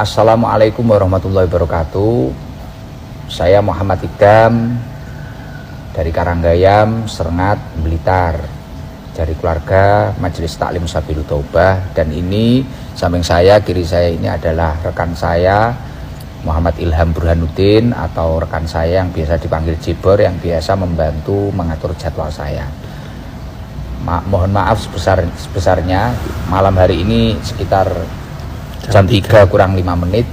Assalamualaikum warahmatullahi wabarakatuh. Saya Muhammad Idam dari Karanggayam, Serengat, Blitar, dari keluarga Majelis Taklim Sabilul Taubah. Dan ini samping saya, kiri saya ini adalah rekan saya Muhammad Ilham Burhanuddin, atau rekan saya yang biasa dipanggil Jibor, yang biasa membantu mengatur jadwal saya. Mohon maaf sebesarnya, malam hari ini sekitar jam 3 kurang 5 menit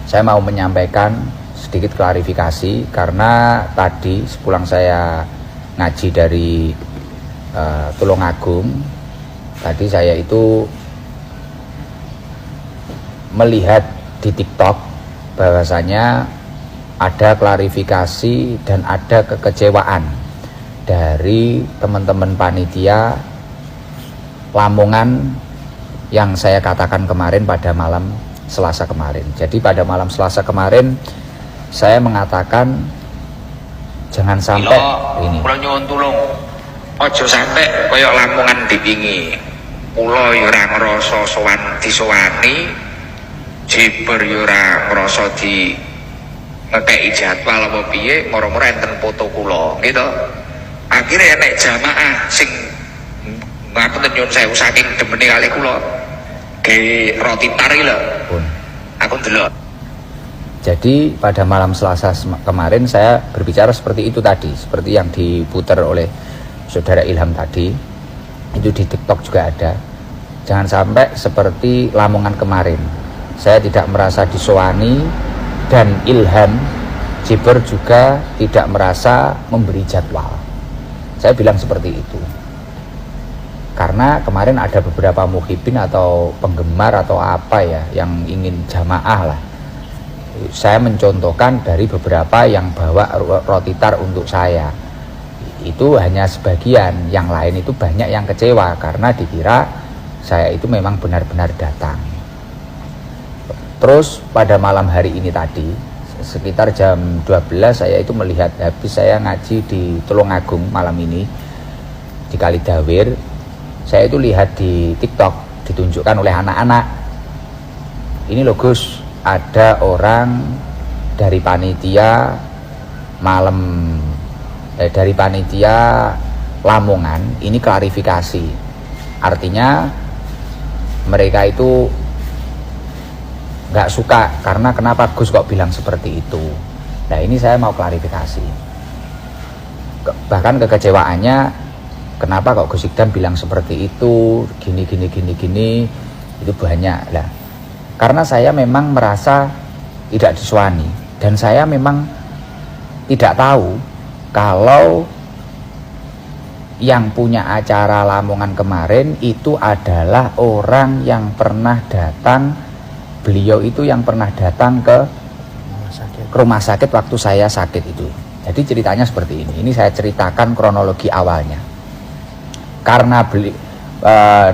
saya mau menyampaikan sedikit klarifikasi, karena tadi sepulang saya ngaji dari Tulungagung, tadi saya itu melihat di TikTok bahwasanya ada klarifikasi dan ada kekecewaan dari teman-teman panitia Lamongan yang saya katakan kemarin pada malam Selasa kemarin. Jadi pada malam Selasa kemarin saya mengatakan jangan sampai ini. Kula nyuwun tulung, aja sampai kaya Lamongan dipingi. Kula ya ora ngrasa sowan disowani, Jibor ya ora ngrasa di ngekeki jadwal apa piye, moro-moro enten foto kula, gitu. Akhirnya nek jamaah sing ngapunten nyuwun sewu saking demene kali kula ge roti tari lho. Aku delok. Jadi pada malam Selasa kemarin saya berbicara seperti itu tadi, seperti yang diputar oleh saudara Ilham tadi, itu di TikTok juga ada. Jangan sampai seperti Lamongan kemarin. Saya tidak merasa disowani, dan Ilham Jibor juga tidak merasa memberi jadwal. Saya bilang seperti itu. Karena kemarin ada beberapa muhibin atau penggemar atau apa ya yang ingin jamaah lah. Saya mencontohkan dari beberapa yang bawa roti tar untuk saya. Itu hanya sebagian, yang lain itu banyak yang kecewa karena dikira saya itu memang benar-benar datang. Terus pada malam hari ini tadi, sekitar jam 12 saya itu melihat, habis saya ngaji di Tulungagung malam ini di Kalidawir, saya itu lihat di TikTok ditunjukkan oleh anak-anak. Ini loh Gus, ada orang dari panitia dari panitia Lamongan, ini klarifikasi. Artinya mereka itu nggak suka karena kenapa Gus kok bilang seperti itu. Nah ini saya mau klarifikasi. Bahkan kekecewaannya, kenapa kok Gus Idam bilang seperti itu, gini, itu banyak lah. Karena saya memang merasa tidak disowani, dan saya memang tidak tahu kalau yang punya acara Lamongan kemarin itu adalah orang yang pernah datang, beliau itu yang pernah datang ke rumah sakit waktu saya sakit itu. Jadi ceritanya seperti ini saya ceritakan kronologi awalnya. Karena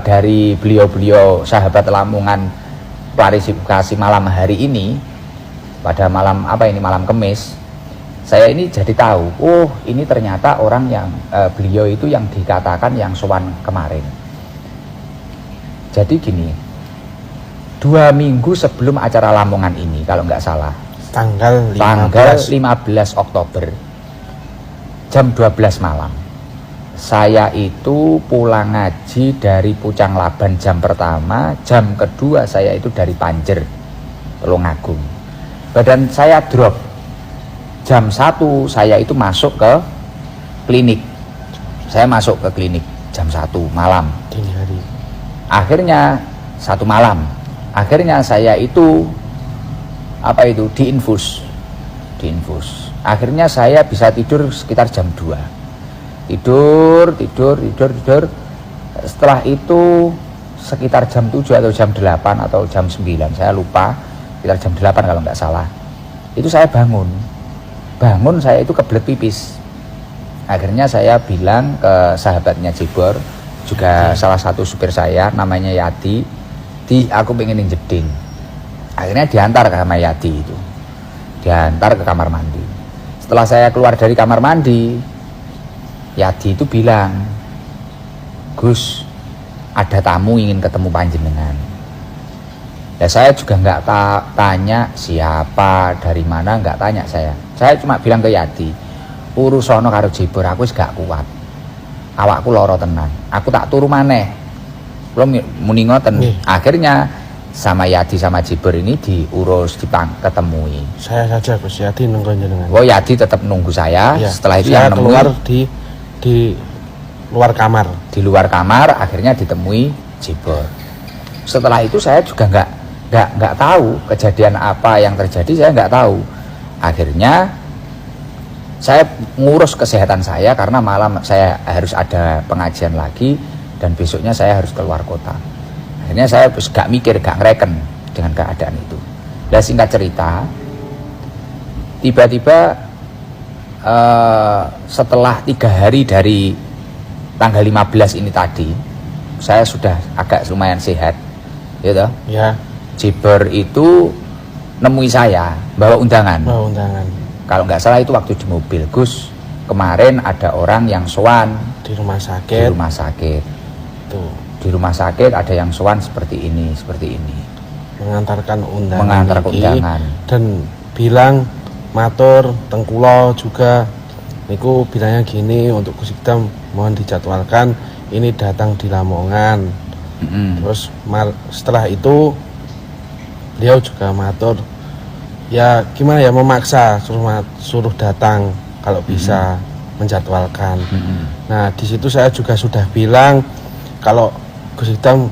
dari beliau sahabat Lamongan klarifikasi malam hari ini, pada malam malam Kamis, saya ini jadi tahu, ini ternyata orang yang beliau itu yang dikatakan yang sowan kemarin. Jadi gini, 2 minggu sebelum acara Lamongan ini, kalau nggak salah, tanggal 15 Oktober jam 12 malam, saya itu pulang ngaji dari Pucang Laban jam pertama, jam kedua saya itu dari Panjer, Tulungagung. Badan saya drop. Jam 1 saya itu masuk ke klinik. Saya masuk ke klinik jam 1 malam. Dini hari. Akhirnya 1 malam. Akhirnya saya itu diinfus. Akhirnya saya bisa tidur sekitar jam 2. Tidur. Setelah itu sekitar jam 7 atau jam 8 atau jam 9, saya lupa, sekitar jam 8 kalau nggak salah, itu saya bangun saya itu kebelet pipis. Akhirnya saya bilang ke sahabatnya Jibor, juga salah satu supir saya, namanya Yadi, aku pengen jeding. Akhirnya diantar ke sama Yadi itu, diantar ke kamar mandi. Setelah saya keluar dari kamar mandi, Yadi itu bilang, Gus, ada tamu ingin ketemu panjenengan. Ya saya juga nggak tanya siapa, dari mana, nggak tanya saya. Saya cuma bilang ke Yadi, urusono karo Jibor aku wis gak kuat. Awakku loro tenan. Aku tak turu maneh. Belum muni ngoten. Akhirnya sama Yadi sama Jibor ini diurus, ketemui. Saya saja Gus, Yadi nunggu jenengan. Oh, Yadi tetap nunggu saya. Ya, setelah itu saya yang keluar nemui, di luar kamar. Di luar kamar akhirnya ditemui Jibor. Setelah itu saya juga nggak tahu kejadian apa yang terjadi, saya nggak tahu. Akhirnya saya ngurus kesehatan saya karena malam saya harus ada pengajian lagi dan besoknya saya harus keluar kota. Akhirnya saya gak mikir, gak ngereken dengan keadaan itu. Nah, singkat cerita, tiba-tiba setelah 3 hari dari tanggal 15 ini tadi, saya sudah agak lumayan sehat, gitu. Ya. Jibor itu nemui saya, bawa undangan. Bawa undangan. Kalau nggak salah itu waktu di mobil, Gus, kemarin ada orang yang sowan Di rumah sakit. Di rumah sakit. Tuh. Di rumah sakit ada yang sowan seperti ini. Mengantarkan undangan. Mengantar undangan. Dan bilang matur tengkulo juga. Niku bilangnya gini, untuk Gus Ikdam mohon dijadwalkan ini datang di Lamongan. Terus setelah itu beliau juga matur, ya gimana ya, memaksa suruh datang kalau bisa menjadwalkan. Nah di situ saya juga sudah bilang kalau Gus Ikdam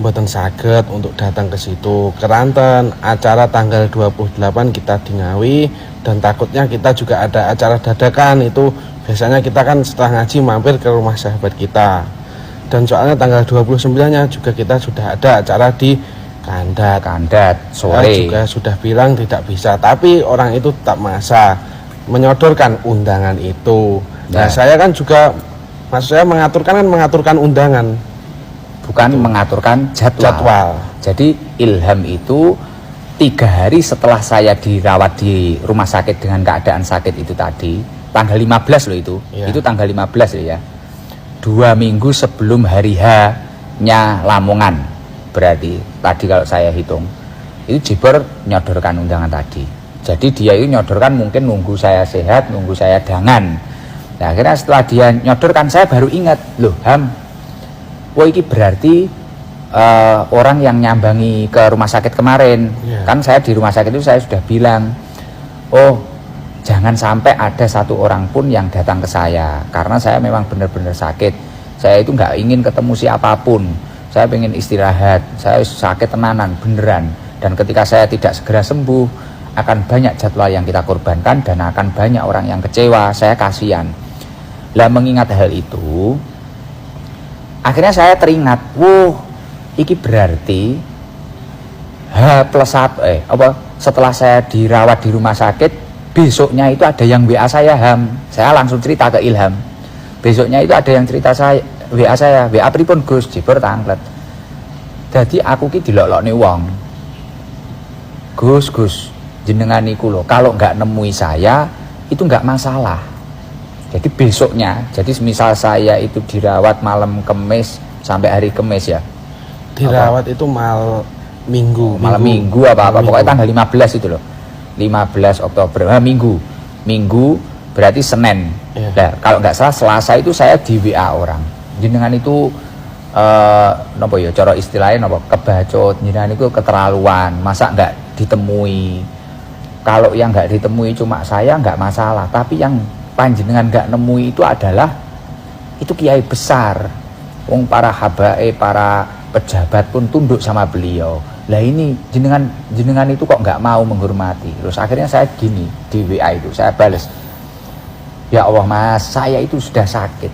mboten saged untuk datang ke situ, keranten acara tanggal 28 kita di Ngawi, dan takutnya kita juga ada acara dadakan. Itu biasanya kita kan setelah ngaji mampir ke rumah sahabat kita, dan soalnya tanggal 29-nya juga kita sudah ada acara di Kandat sore. Saya juga sudah bilang tidak bisa, tapi orang itu tetap maksa menyodorkan undangan itu. Nah, saya kan juga, maksud saya mengaturkan undangan, bukan itu mengaturkan jadwal. Jadi Ilham itu 3 hari setelah saya dirawat di rumah sakit dengan keadaan sakit itu tadi, tanggal 15 loh itu. Ya. Itu tanggal 15 loh ya. 2 minggu sebelum hari H-nya Lamongan. Berarti tadi kalau saya hitung itu Jibor nyodorkan undangan tadi. Jadi dia itu nyodorkan mungkin nunggu saya sehat, nunggu saya dangan. Nah akhirnya setelah dia nyodorkan, saya baru ingat, loh Ham, wah ini berarti orang yang nyambangi ke rumah sakit kemarin. Kan saya di rumah sakit itu saya sudah bilang, oh jangan sampai ada 1 orang pun yang datang ke saya, karena saya memang benar-benar sakit. Saya itu nggak ingin ketemu siapapun. Saya pengen istirahat, saya sakit tenanan, beneran. Dan ketika saya tidak segera sembuh, akan banyak jadwal yang kita korbankan dan akan banyak orang yang kecewa, saya kasihan. Lah mengingat hal itu, akhirnya saya teringat, iki berarti setelah saya dirawat di rumah sakit, besoknya itu ada yang WA saya, Ham. Saya langsung cerita ke Ilham. Besoknya itu ada yang cerita saya, WA saya, WA pripun Gus, Jibor tanglet. Jadi aku ki dilolokne wong. Gus, jenengan niku lho, kalau nggak nemui saya itu nggak masalah. Jadi besoknya, jadi misal saya itu dirawat malam Kemis sampai hari Kemis ya. Dirawat itu malam Minggu pokoknya tanggal 15 itu loh. 15 Oktober, Minggu berarti Senin. Nah, kalau nggak salah Selasa itu saya di WA orang. Jenengan itu nopo ya cara istilahnya nopo kebacut, jenengan itu keterlaluan, masa nggak ditemui. Kalau yang nggak ditemui cuma saya nggak masalah, tapi yang panjenengan nggak nemui itu adalah itu kiai besar, wong para habae, para pejabat pun tunduk sama beliau. Lah ini jenengan itu kok nggak mau menghormati. Terus akhirnya saya gini di WA itu saya balas, ya Allah Mas, saya itu sudah sakit,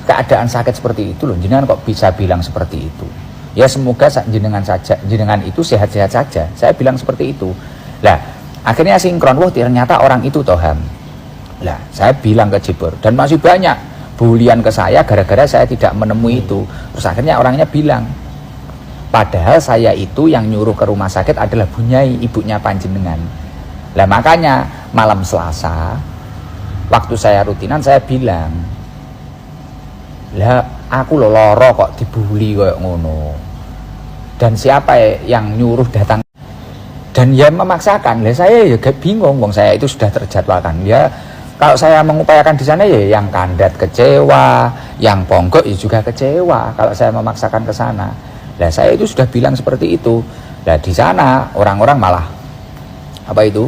keadaan sakit seperti itu loh, jenengan kok bisa bilang seperti itu. Ya semoga jenengan itu sehat-sehat saja, saya bilang seperti itu. Lah akhirnya sinkron, ternyata orang itu toham. Lah saya bilang ke Jibor, dan masih banyak bulian ke saya gara-gara saya tidak menemui itu. Terus akhirnya orangnya bilang, padahal saya itu yang nyuruh ke rumah sakit adalah Bunyai, ibunya panjenengan. Lah makanya malam Selasa waktu saya rutinan saya bilang, lah aku loro kok dibuli kayak ngono. Dan siapa yang nyuruh datang dan ya memaksakan. Lah saya ya bingung, wong saya itu sudah terjadwalkan. Ya kalau saya mengupayakan di sana ya yang kandat kecewa, yang ponggok ya juga kecewa kalau saya memaksakan ke sana. Lah saya itu sudah bilang seperti itu. Lah di sana orang-orang malah apa itu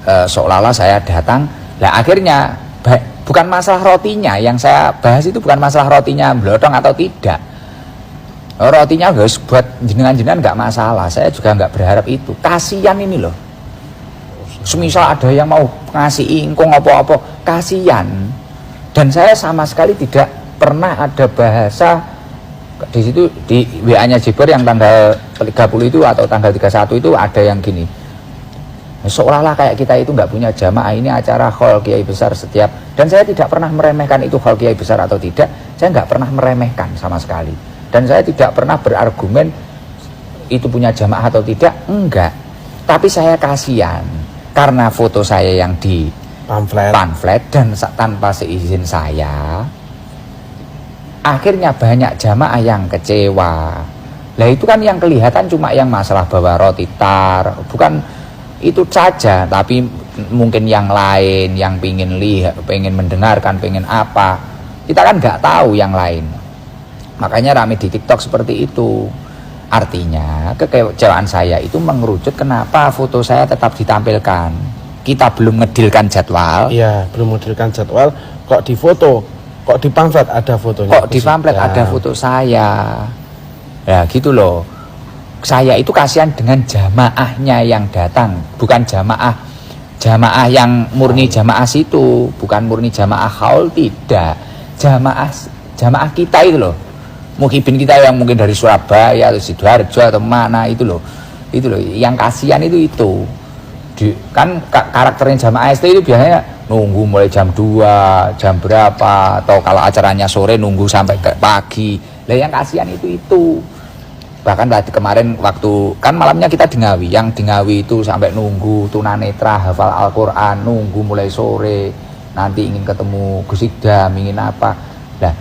seolah-olah saya datang. Lah akhirnya bukan masalah rotinya yang saya bahas, itu bukan masalah rotinya blotong atau tidak. Rotinya guys buat jenengan-jenengan nggak masalah, saya juga nggak berharap itu. Kasian ini loh, semisal ada yang mau ngasih ingkung apa-apa, kasian. Dan saya sama sekali tidak pernah ada bahasa di situ, di WA-nya Jibor yang tanggal 30 itu atau tanggal 31 itu ada yang gini, seolah-olah kayak kita itu nggak punya jamaah, ini acara haul kiai besar setiap. Dan saya tidak pernah meremehkan itu haul kiai besar atau tidak, saya nggak pernah meremehkan sama sekali. Dan saya tidak pernah berargumen itu punya jamaah atau tidak, enggak. Tapi saya kasihan karena foto saya yang di pamflet dan tanpa seizin saya, akhirnya banyak jamaah yang kecewa. Lah itu kan yang kelihatan cuma yang masalah bawa roti tar, bukan itu saja, tapi mungkin yang lain yang pingin lihat, pengen mendengarkan, pengen apa, kita kan nggak tahu yang lain. Makanya rame di TikTok seperti itu. Artinya kekecewaan saya itu mengerucut kenapa foto saya tetap ditampilkan. Kita belum ngedilkan jadwal. Iya, belum ngedilkan jadwal, kok di foto, kok di pamflet ada fotonya. Kok di pamflet ada foto saya. Ya gitu loh. Saya itu kasihan dengan jamaahnya yang datang, bukan jamaah yang murni jamaah situ, bukan murni jamaah haul, tidak. Jamaah kita itu loh. Muhibin kita yang mungkin dari Surabaya atau Sidoarjo atau mana itu loh yang kasihan itu kan karakternya jamaah ST itu biasanya nunggu mulai jam 2 jam berapa, atau kalau acaranya sore nunggu sampai ke pagi. Lah yang kasihan itu bahkan tadi kemarin waktu kan malamnya kita di Ngawi, yang di Ngawi itu sampai nunggu tunanetra hafal Al-Quran, nunggu mulai sore, nanti ingin ketemu Gus Idam, ingin apa. Lah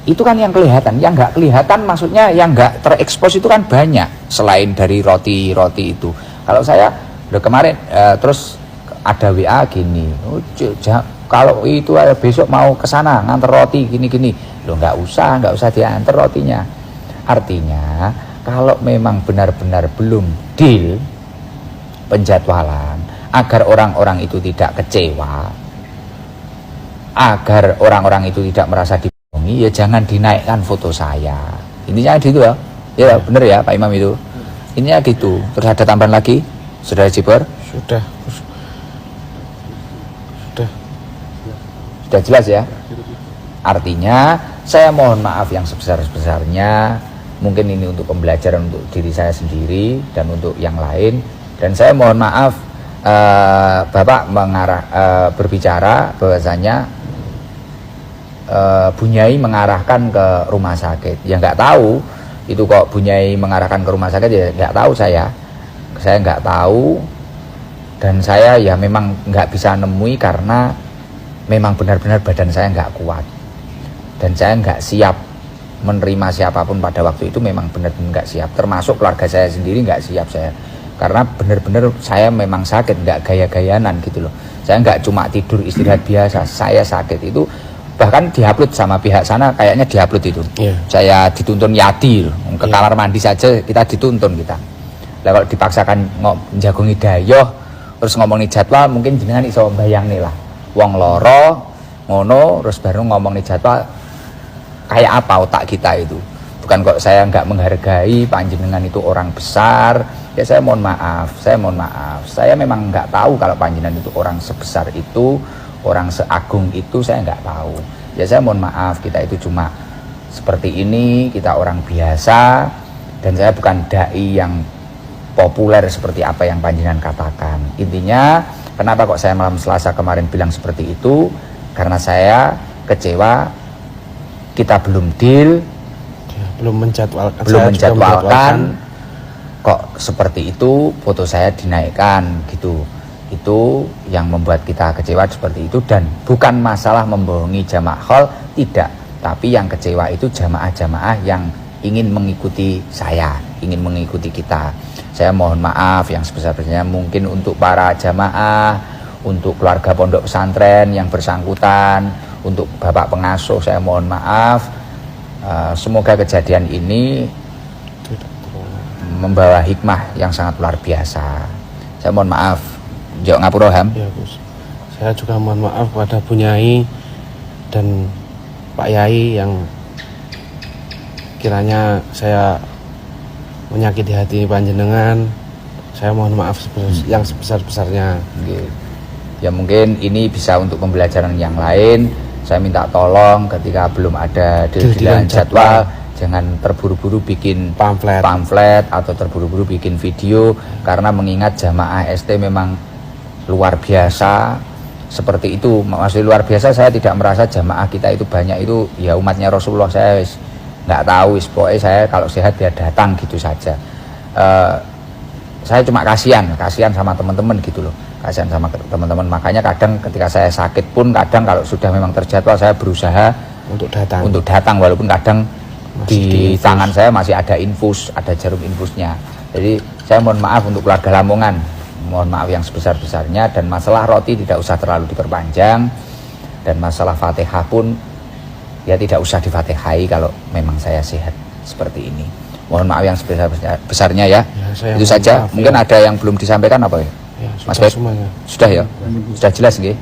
itu kan yang kelihatan, yang nggak kelihatan maksudnya yang nggak terekspos itu kan banyak selain dari roti itu. Kalau saya udah kemarin terus ada WA gini, kalau itu besok mau ke sana nganter roti gini, lo nggak usah diantar rotinya. Artinya kalau memang benar-benar belum deal penjadwalan agar orang-orang itu tidak kecewa, agar orang-orang itu tidak merasa ya jangan dinaikkan foto saya. Intinya gitu ya. Ya bener ya Pak Imam itu. Intinya gitu. Terus ada tambahan lagi? Saudara Jibor? Sudah jelas ya. Artinya saya mohon maaf yang sebesar-besarnya. Mungkin ini untuk pembelajaran untuk diri saya sendiri dan untuk yang lain. Dan saya mohon maaf Bapak berbicara bahwasanya Bunyai mengarahkan ke rumah sakit. Ya nggak tahu itu kok Bunyai mengarahkan ke rumah sakit, ya nggak tahu saya nggak tahu. Dan saya ya memang nggak bisa nemui karena memang benar-benar badan saya nggak kuat dan saya nggak siap menerima siapapun pada waktu itu. Memang benar-benar nggak siap, termasuk keluarga saya sendiri nggak siap saya, karena benar-benar saya memang sakit, nggak gaya-gayanan gitu loh. Saya nggak cuma tidur istirahat biasa, saya sakit itu. Bahkan diupload sama pihak sana, kayaknya diupload itu. Saya dituntun yadi ke kamar mandi saja kita dituntun kita. Lah kalau dipaksakan jagongi dayoh terus ngomongin jadwal, mungkin jenengan iso bayang nih lah. Wong loro ngono terus baru ngomongin jadwal, kayak apa otak kita itu. Bukan kok saya nggak menghargai panjenengan itu orang besar. Ya saya mohon maaf. Saya memang nggak tahu kalau panjenengan itu orang sebesar itu, orang seagung itu, saya nggak tahu. Ya saya mohon maaf, kita itu cuma seperti ini, kita orang biasa, dan saya bukan dai yang populer seperti apa yang panjenengan katakan. Intinya kenapa kok saya malam Selasa kemarin bilang seperti itu, karena saya kecewa kita belum deal, belum menjadwalkan kok seperti itu foto saya dinaikkan gitu. Itu yang membuat kita kecewa seperti itu. Dan bukan masalah membohongi jamaah haul, tidak, tapi yang kecewa itu jamaah-jamaah yang ingin mengikuti saya, ingin mengikuti kita. Saya mohon maaf yang sebesar-besarnya, mungkin untuk para jamaah, untuk keluarga pondok pesantren yang bersangkutan, untuk bapak pengasuh saya mohon maaf. Semoga kejadian ini membawa hikmah yang sangat luar biasa. Saya mohon maaf. Jok ngapura Ham. Ya Gus, saya juga mohon maaf kepada Bu Nyai dan Pak Yai yang kiranya saya menyakiti hati panjenengan. Saya mohon maaf yang sebesar-besarnya. Ya mungkin ini bisa untuk pembelajaran yang lain. Saya minta tolong ketika belum ada deadline jadwal, jangan terburu-buru bikin pamflet atau terburu-buru bikin video, karena mengingat jamaah ST memang luar biasa. Seperti itu, maksudnya luar biasa, saya tidak merasa jamaah kita itu banyak, itu ya umatnya Rasulullah. Saya nggak tahu, pokoknya saya kalau sehat dia datang gitu saja. Saya cuma kasihan sama teman-teman gitu loh, kasihan sama teman-teman. Makanya kadang ketika saya sakit pun, kadang kalau sudah memang terjadwal, saya berusaha untuk datang walaupun kadang di tangan saya masih ada infus, ada jarum infusnya. Jadi saya mohon maaf untuk keluarga Lamongan, mohon maaf yang sebesar-besarnya. Dan masalah roti tidak usah terlalu diperpanjang, dan masalah Fatihah pun ya tidak usah difatihai kalau memang saya sehat seperti ini. Mohon maaf yang sebesar-besarnya ya. Itu saja. Maaf, mungkin ada yang belum disampaikan apa ya? Mas Beb? Sudah ya? Sudah jelas nggih?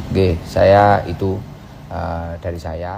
Nggih, saya itu dari saya.